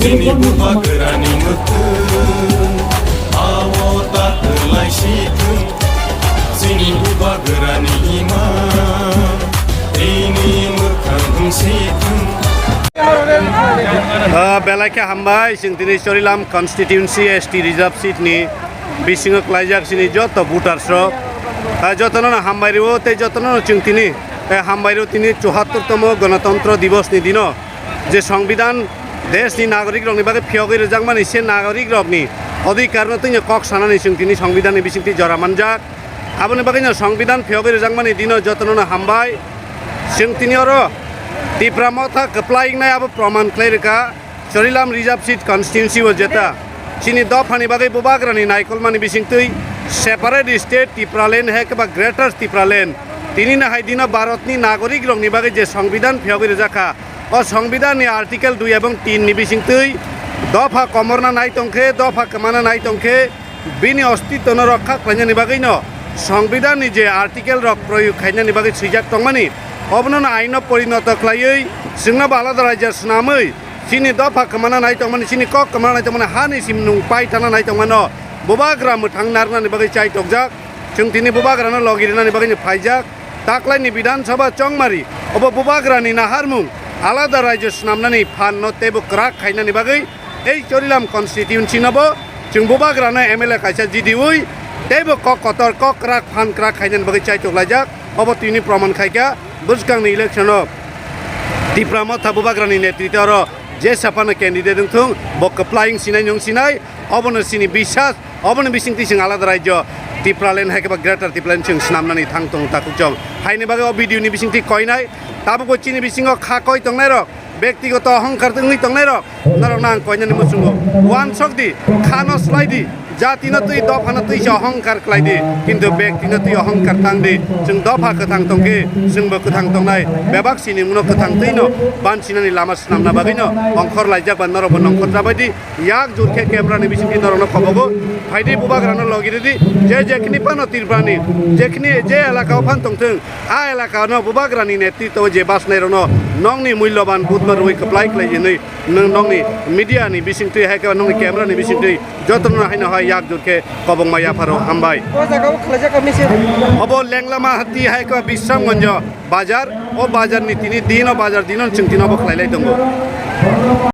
Dini buba gerani mutun awo tak kelai situn Sini buba gerani iman ini mukang situn Belakang hambai sing tini Sorilam constituency ST reserve seat ni bisingo klaijak sini joto voter sro joto na hambai ro te joto na chung tini hambai ro tini 74 তম গণতন্ত্র দিবস ni dino je সংবিধান দেশ ni নাগরিক rok ni bage phiyogoi rojak mani se nagorik rok ni অধিকার no tini kok sanani chung tini সংবিধান ni bisingti jora manjak aboni bage no সংবিধান phiyogoi rojak mani dino joto na hambai sing tini oro Tipramota applying na abo praman klerika Sorilam reserve seat constituency o jeta sini dofani bagai bubagrani naikol mani bisingtui separate state Tipralen he ke ba greater Tipralen tini na haidina Bharatni nagorik rok ni bagai je সংবিধান phiyogoi rojaka o সংবিধান ni article 2 এবং 3 ni bisingtui দফা কমরনা নাই তংখে দফা কামানা নাই তংখে বিনি অস্তিত্ব ন রক্ষা খাইনানি বাগৈ ন সংবিধান ni je article rok proyog khainani bagai sijak tongmani অবনন আইন পরিণত খাইयै जोंना आलादा रायजो सुनामै सिनि दफा कमाना नाय तंगमानि सिनि कक कमाना नाय तंगमानि हानि सिम नुं पाइ थाना नाय तंगमानो बुबाग्रा मोथां नारनानि बागै चाइ तकजाक जों दिनै बुबाग्रानो लगिरनानि बागै फाइजाक ताक्लाइनि विधानसभा चंगमारि अब बुबाग्रानि नाहारमुं आलादा रायजो सुनामनानि फाननो तेबो क्राक खाइनानि बागै এই Sorilam constituency नबो जों बुबाग्रानो एमएलए खायसा जिदिउइ तेबो कक कतर कक क्राक फान क्राक खाइनानि बागै चाइ तकलाइजाक अब तिनि प्रमाण खाइका बुजगांनि इलेक्शनो Tipramota bubagrani netritoro je sapana candidate thung bok applying sinai nyong sinai obono sini bisas obono bisingti sing alada raijo Tipralen hakeba greater Tipralen sing snamnani thangtong takujong haine baga o video ni bisingti koinai tabu ko chini bisingo kha koi tongnai rok ব্যক্তিগত অহংকার তংনি তংনাই rock নারক নাং কইনানি মুসুঙ্গো one সকদি খানো স্লাইদি জাতিনো তুই দফানো তুই অহংকার ক্লাইদি কিন্তু ব্যক্তিনো তুই অহংকার থাংদি जों দফা কথাং তংকে जोंबो কথাং তংনাই বেবাক সিনি মুনো কথাং তৈনো বানसिनानि लामा स्नामना बागैनो अंखर लाइजाक बा नरब नंखर जाबायदि याक जुरखे केमरानि बिसिंति नरनो खबगो फाइदि बुबाग्रानो लगिरिदि जे जेखनि पानो तिरबानि जेखनि जे एलाकाव फान तंथों आ एलाकानो बुबाग्रानि नेतृत्व जे बासनाय रनो नंनि मूल्यबान बुधबार वे कप्लाइ क्लाइजनै नंनि मिडियानि बिसिंति हायका नंनि केमरानि बिसिंति जतन हायनो हाय याक जुरखे कबं माया फारो हामबाय ओ जागाव खलाजाक मिसे अब लेंलामा हाती हायका बिश्रामगंज बाजार ओ बाजार नि तिनि दिन बाजार दिनन चिंतिनो बखलाइलाय दंगो